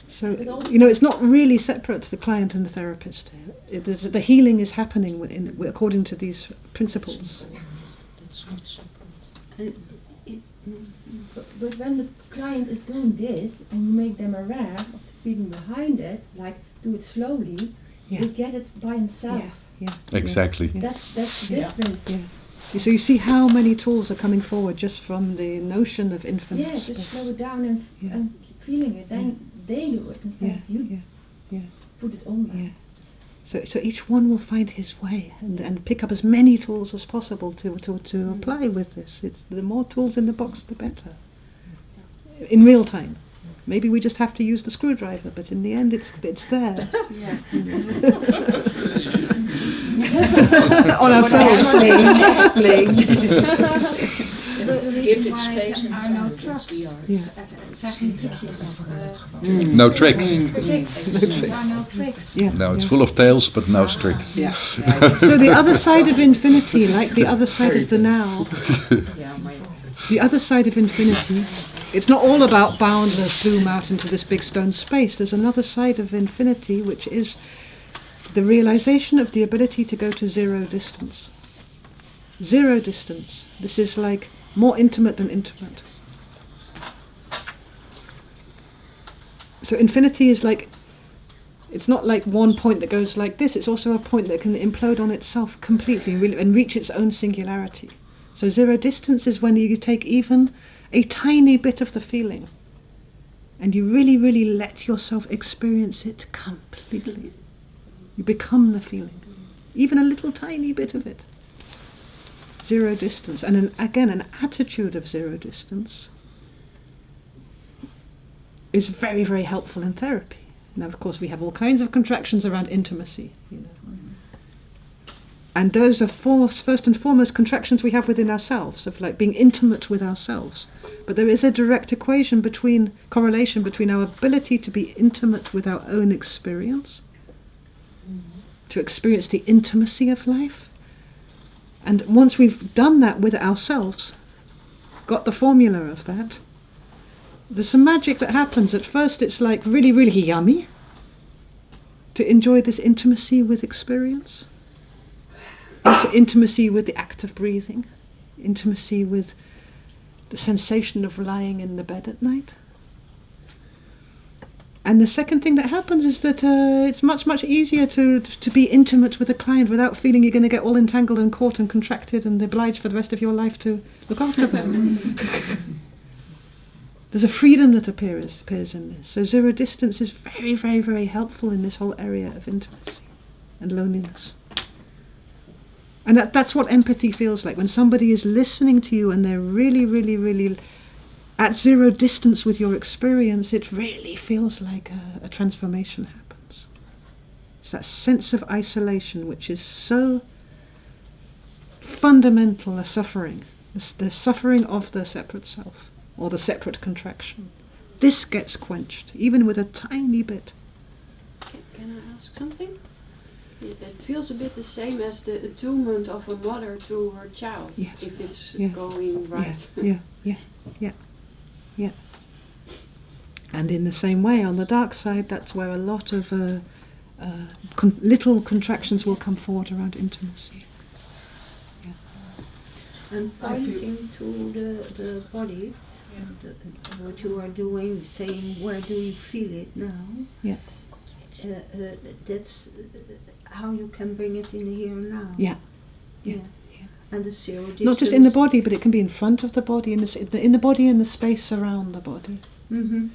So, it's not really separate, the client and the therapist. The healing is happening according to these principles. But when the client is doing this and you make them aware of the feeling behind it, like do it slowly, they get it by themselves. Exactly. That's the difference. So you see how many tools are coming forward just from the notion of infinite space. Just slow it down and keep feeling it. Then they do it instead of you. Put it on them. So each one will find his way and pick up as many tools as possible to apply with this. It's the more tools in the box, the better. In real time. Maybe we just have to use the screwdriver, but in the end it's there. On ourselves. Give it space and are no trucks. No tricks. There are no tricks. No, it's full of tails, but no tricks. So the other side of infinity, like the other side of the now, the other side of infinity, it's not all about boundless zoom out into this big stone space. There's another side of infinity which is the realization of the ability to go to zero distance. Zero distance. This is like more intimate than intimate. So infinity is like, it's not like one point that goes like this, it's also a point that can implode on itself completely and reach its own singularity. So zero distance is when you take even a tiny bit of the feeling and you really, really let yourself experience it completely. You become the feeling, even a little tiny bit of it. Zero distance. And again, an attitude of zero distance is very, very helpful in therapy. Now, of course, we have all kinds of contractions around intimacy, you know. And those are first and foremost contractions we have within ourselves, of like being intimate with ourselves. But there is a direct correlation between our ability to be intimate with our own experience, to experience the intimacy of life. And once we've done that with ourselves, got the formula of that, there's some magic that happens. At first it's like really, really yummy to enjoy this intimacy with experience. Intimacy with the act of breathing, intimacy with the sensation of lying in the bed at night. And the second thing that happens is that it's much, much easier to be intimate with a client without feeling you're going to get all entangled and caught and contracted and obliged for the rest of your life to look after them. There's a freedom that appears in this. So zero distance is very, very, very helpful in this whole area of intimacy and loneliness. And that's what empathy feels like. When somebody is listening to you and they're really, really, really at zero distance with your experience, it really feels like a transformation happens. It's that sense of isolation which is so fundamental a suffering. It's the suffering of the separate self, or the separate contraction. This gets quenched, even with a tiny bit. Can I ask something? It feels a bit the same as the attunement of a mother to her child, yes. if it's Yeah. going right. Yeah. And in the same way, on the dark side, that's where a lot of little contractions will come forward around intimacy. Yeah. And pointing to the body, what you are doing, saying, where do you feel it now? Yeah. That's how you can bring it in the here and now. Yeah. And the zero distance. Not just in the body, but it can be in front of the body, in the body and the space around the body. Mm-hmm.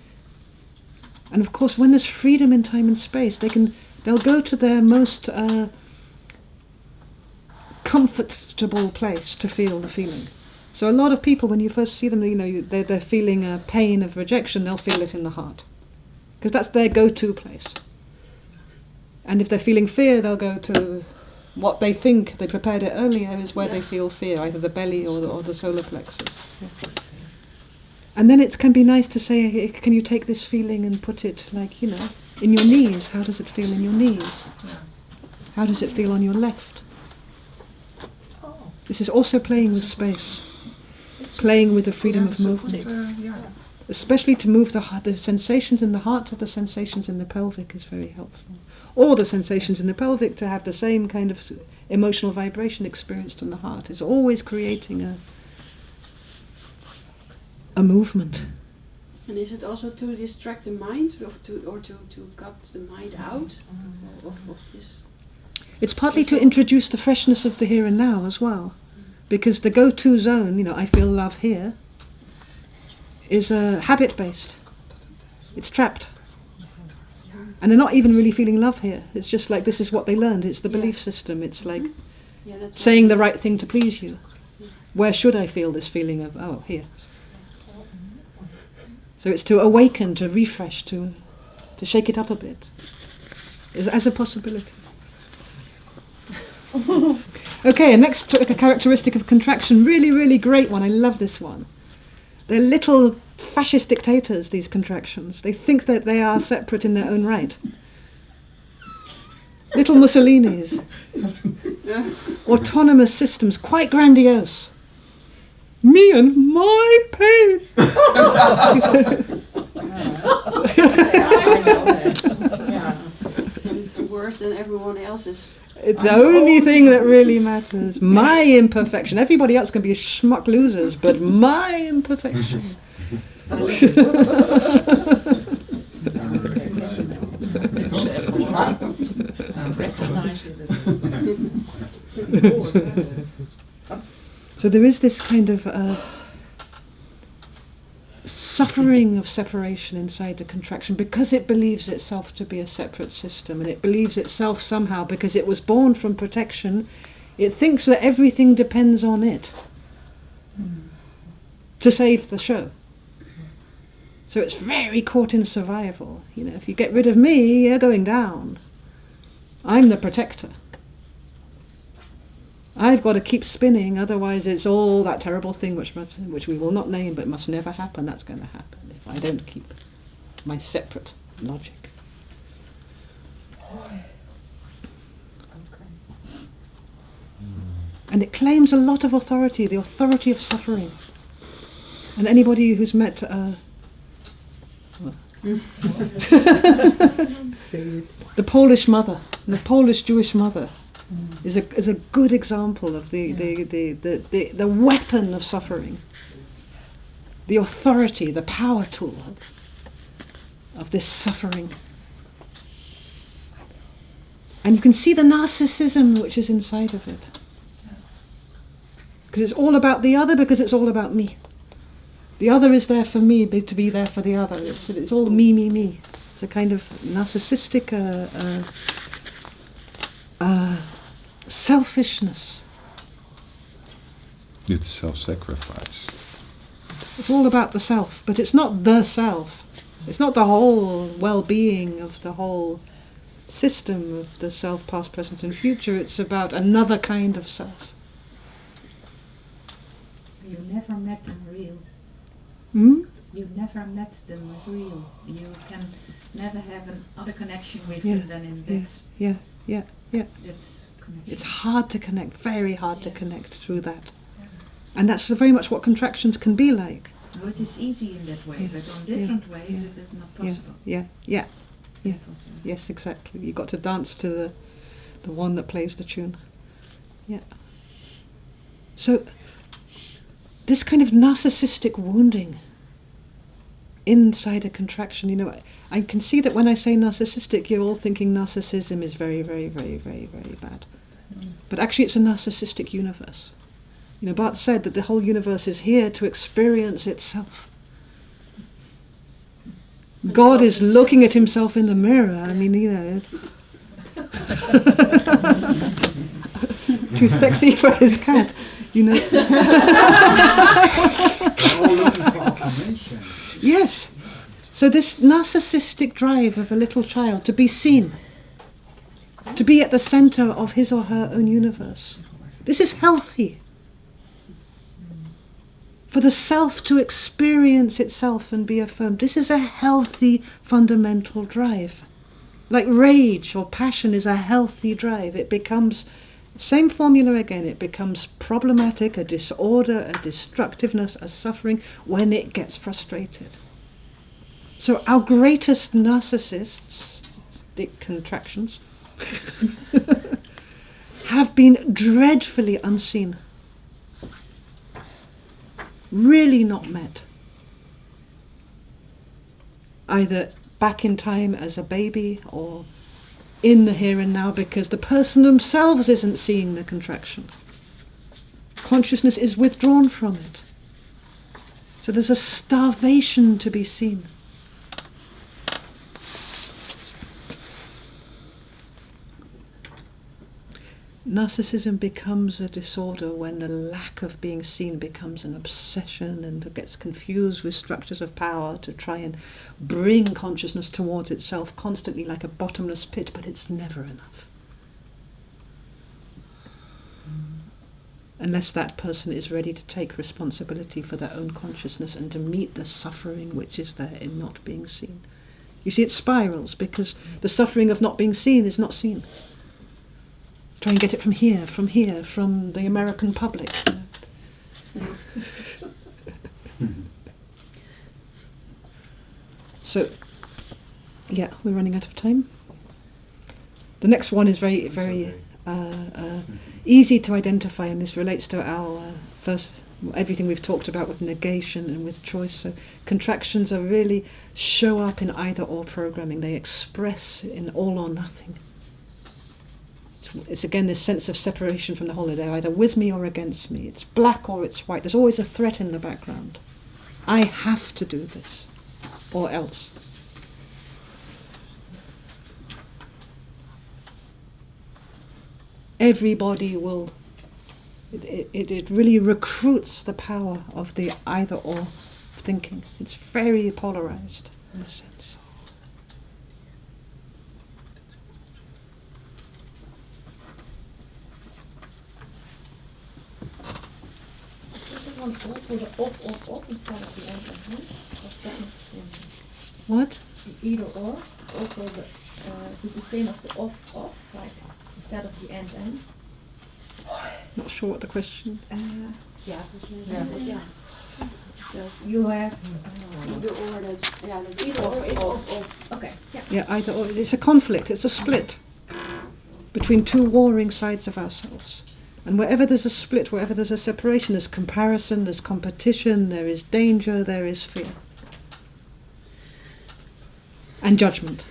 And of course, when there's freedom in time and space, they'll go to their most comfortable place to feel the feeling. So a lot of people, when you first see them, they're feeling a pain of rejection, they'll feel it in the heart, because that's their go-to place. And if they're feeling fear, they'll go to what they think, they prepared it earlier, is where they feel fear, either the belly or the solar plexus. Yeah. And then it can be nice to say, can you take this feeling and put it, like, in your knees? How does it feel in your knees? How does it feel on your left? This is also playing with space, playing with the freedom of movement. Especially to move the sensations in the heart to the sensations in the pelvic is very helpful. Or the sensations in the pelvic to have the same kind of emotional vibration experienced in the heart. It's always creating a movement. And is it also to distract the mind, or to cut the mind out of this? It's partly to introduce the freshness of the here and now as well. Because the go-to zone, I feel love here, is habit-based. It's trapped. And they're not even really feeling love here. It's just like this is what they learned. It's the belief system. It's like saying the right thing to please you. Where should I feel this feeling of, here? So it's to awaken, to refresh, to shake it up a bit, as a possibility. Okay, and next characteristic of contraction, really, really great one. I love this one. They're little fascist dictators, these contractions. They think that they are separate in their own right. Little Mussolinis. Autonomous systems, quite grandiose. Me and my pain. worse than everyone else's. It's the only thing that really matters. My imperfection. Everybody else can be schmuck losers, but my imperfection. So there is this kind of suffering of separation inside the contraction because it believes itself to be a separate system, and it believes itself somehow, because it was born from protection, it thinks that everything depends on it to save the show. So it's very caught in survival. You know, if you get rid of me, you're going down. I'm the protector. I've got to keep spinning, otherwise it's all that terrible thing which we will not name but must never happen. That's going to happen if I don't keep my separate logic. And it claims a lot of authority, the authority of suffering. And anybody who's met the Polish mother, the Polish Jewish mother, is a good example of the weapon of suffering, the authority, the power tool of this suffering. And you can see the narcissism which is inside of it. Because it's all about the other, because it's all about me. The other is there for me, to be there for the other. It's all me, me, me. It's a kind of narcissistic selfishness. It's self-sacrifice. It's all about the self, but it's not the self. It's not the whole well-being of the whole system of the self, past, present and future. It's about another kind of self. You never met them real. Hmm? You never met them real. You can never have another connection with Yeah, them than in that. Yeah. That's connection. It's hard to connect, very hard to connect through that. And that's very much what contractions can be like. No, it is easy in that way, Yeah, but on different ways yeah, it is not possible. Yeah. Possible. Yes, exactly. You've got to dance to the one that plays the tune. Yeah. So, this kind of narcissistic wounding inside a contraction, you know, I can see that when I say narcissistic, you're all thinking narcissism is very, very, very, very, very bad. But actually it's a narcissistic universe. You know, Bart said that the whole universe is here to experience itself. God is looking at himself in the mirror. I mean, you know, too sexy for his cat, you know. Yes. So this narcissistic drive of a little child to be seen, to be at the center of his or her own universe, this is healthy. For the self to experience itself and be affirmed, this is a healthy fundamental drive. Like rage or passion is a healthy drive. It becomes, same formula again, it becomes problematic, a disorder, a destructiveness, a suffering when it gets frustrated. So our greatest narcissists, the contractions, have been dreadfully unseen. Really not met. Either back in time as a baby or in the here and now, because the person themselves isn't seeing the contraction. Consciousness is withdrawn from it. So there's a starvation to be seen. Narcissism becomes a disorder when the lack of being seen becomes an obsession and it gets confused with structures of power to try and bring consciousness towards itself constantly like a bottomless pit, but it's never enough. Unless that person is ready to take responsibility for their own consciousness and to meet the suffering which is there in not being seen. You see, it spirals because the suffering of not being seen is not seen. Try and get it from here, from the American public. So, yeah, we're running out of time. The next one is very, very easy to identify, and this relates to our first, everything we've talked about with negation and with choice. So contractions are really show up in either or programming. They express in all or nothing. It's again this sense of separation from the whole. They're either with me or against me. It's black or it's white. There's always a threat in the background. I have to do this, or else. Everybody will, it really recruits the power of the either or thinking. It's very polarized in a sense. Also the off instead of the end of hand? Or that not the same? What? The either or, also the, is it the same as the off, like instead of the end? Not sure what the question. Yeah. Yeah. So you have Either or, that's, yeah, that's either or is off. Okay, yeah. Yeah, either or. It's a conflict. It's a split between two warring sides of ourselves. And wherever there's a split, wherever there's a separation, there's comparison, there's competition, there is danger, there is fear. And judgment.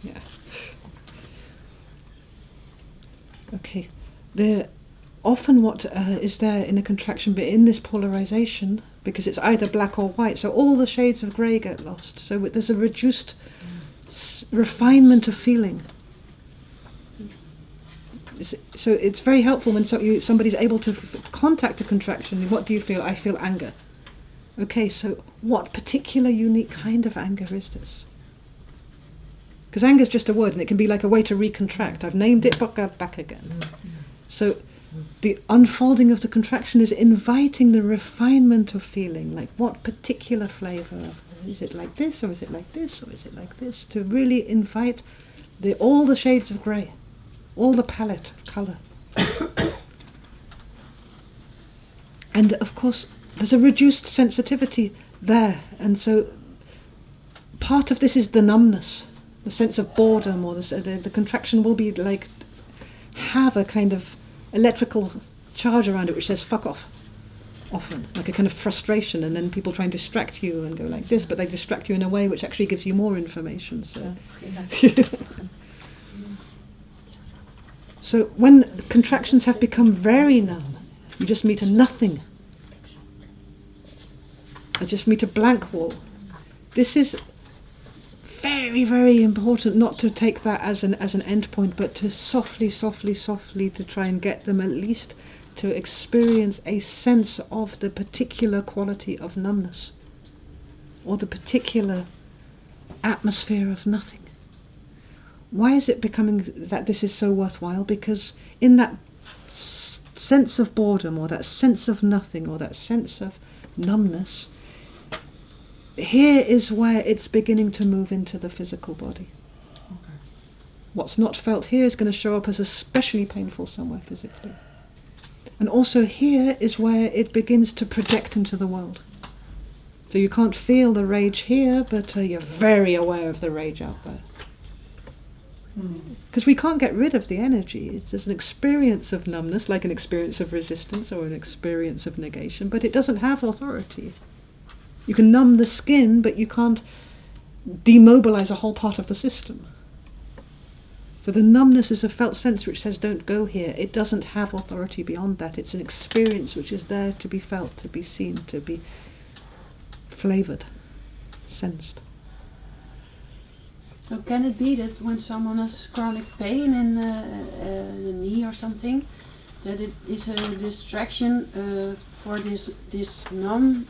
Yeah. Okay. Often what is there in a contraction, but in this polarization, because it's either black or white, so all the shades of grey get lost. So there's a reduced refinement of feeling. So it's very helpful when somebody's able to contact a contraction. What do you feel? I feel anger. Okay, so what particular unique kind of anger is this? Because anger is just a word, and it can be like a way to recontract. I've named it, but go back again. So the unfolding of the contraction is inviting the refinement of feeling, like what particular flavour? Is it like this, or is it like this, or is it like this? To really invite all the shades of grey. All the palette of colour. And of course, there's a reduced sensitivity there. And so part of this is the numbness, the sense of boredom, or the contraction will be like, have a kind of electrical charge around it which says, fuck off, often. Like a kind of frustration, and then people try and distract you and go like this, but they distract you in a way which actually gives you more information. So. So when contractions have become very numb, you just meet a nothing. I just meet a blank wall. This is very, very important, not to take that as an end point, but to softly to try and get them at least to experience a sense of the particular quality of numbness, or the particular atmosphere of nothing. Why is it becoming that this is so worthwhile? Because in that sense of boredom, or that sense of nothing, or that sense of numbness, here is where it's beginning to move into the physical body. Okay. What's not felt here is going to show up as especially painful somewhere physically. And also here is where it begins to project into the world. So you can't feel the rage here, but you're very aware of the rage out there. Because we can't get rid of the energy. There's an experience of numbness, like an experience of resistance or an experience of negation, but it doesn't have authority. You can numb the skin, but you can't demobilize a whole part of the system. So the numbness is a felt sense which says, don't go here. It doesn't have authority beyond that. It's an experience which is there to be felt, to be seen, to be flavoured, sensed. So can it be that when someone has chronic pain in the knee or something, that it is a distraction for this numb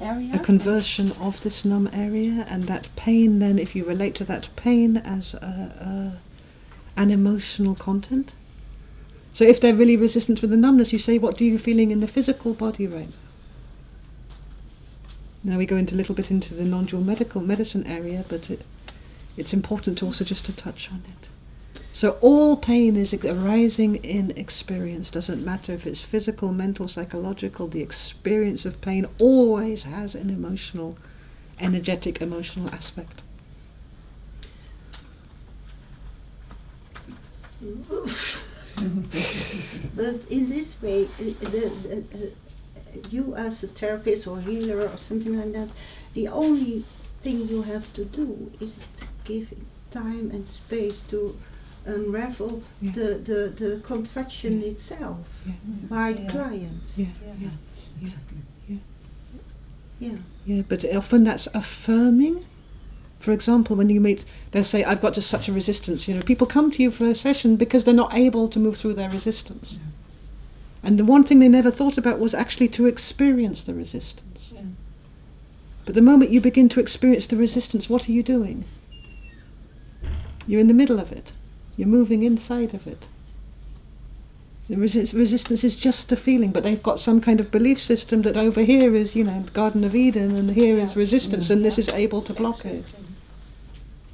area? A conversion of this numb area, and that pain then, if you relate to that pain as an emotional content. So if they're really resistant to the numbness, you say, what are you feeling in the physical body right now? Now we go into a little bit into the non-dual medicine area, but it's important also just to touch on it. So all pain is arising in experience. Doesn't matter if it's physical, mental, psychological. The experience of pain always has an energetic emotional aspect. But in this way, you as a therapist or healer or something like that, the only thing you have to do is give time and space to unravel Yeah. the contraction itself by the client. Yeah. Exactly. Yeah. But often that's affirming. For example, when you meet, they'll say, I've got just such a resistance. People come to you for a session because they're not able to move through their resistance. Yeah. And the one thing they never thought about was actually to experience the resistance. Yeah. But the moment you begin to experience the resistance, what are you doing? You're in the middle of it. You're moving inside of it. The resistance is just a feeling, but they've got some kind of belief system that over here is, the Garden of Eden, and here is resistance, and this is able to block it.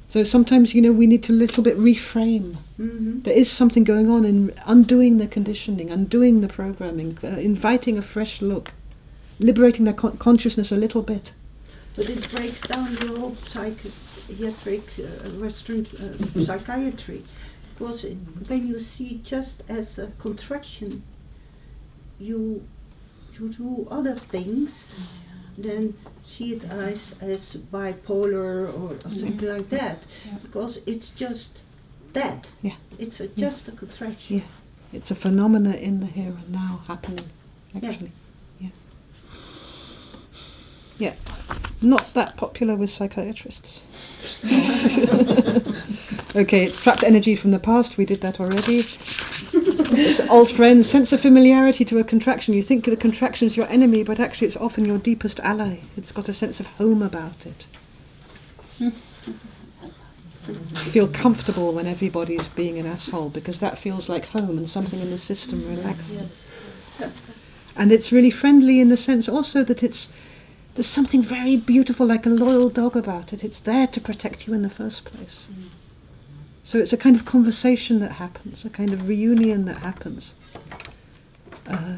So sometimes, we need to a little bit reframe. Mm-hmm. There is something going on in undoing the conditioning, undoing the programming, inviting a fresh look, liberating their consciousness a little bit. But it breaks down the whole psychiatric, Western psychiatry. Because when you see just as a contraction, you do other things, then see it as bipolar or something like that. Yeah. Because it's just that. Yeah. It's just a contraction. Yeah. It's a phenomena in the here and now happening, actually. Yeah. Not that popular with psychiatrists. Okay, it's trapped energy from the past. We did that already. It's old friends, sense of familiarity to a contraction. You think the contraction is your enemy, but actually it's often your deepest ally. It's got a sense of home about it. Feel comfortable when everybody's being an asshole, because that feels like home and something in the system relaxes. And it's really friendly in the sense also that there's something very beautiful, like a loyal dog about it. It's there to protect you in the first place. So it's a kind of conversation that happens, a kind of reunion that happens,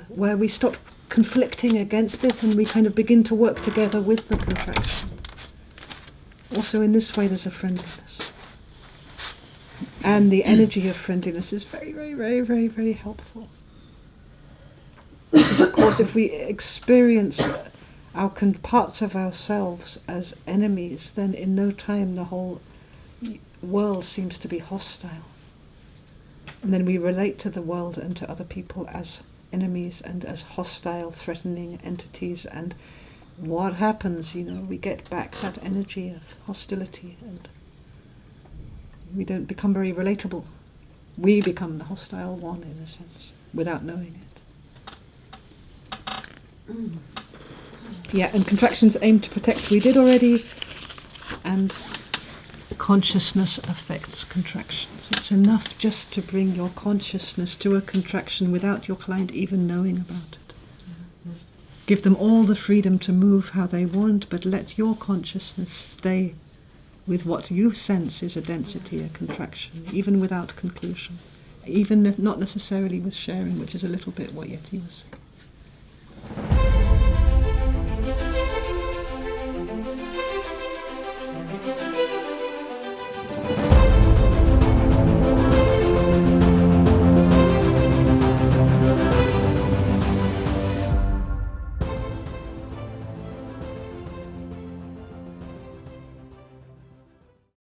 where we stop conflicting against it and we kind of begin to work together with the contraction. Also in this way there's a friendliness. And the energy of friendliness is very, very, very, very, very helpful. Because of course if we experience our parts of ourselves as enemies, then in no time the whole world seems to be hostile. And then we relate to the world and to other people as enemies and as hostile, threatening entities. And what happens, we get back that energy of hostility and we don't become very relatable. We become the hostile one in a sense, without knowing it. Yeah, and contractions aim to protect, we did already, and consciousness affects contractions. It's enough just to bring your consciousness to a contraction without your client even knowing about it. Give them all the freedom to move how they want, but let your consciousness stay with what you sense is a density, a contraction, even without conclusion, even not necessarily with sharing, which is a little bit what Yeti was saying.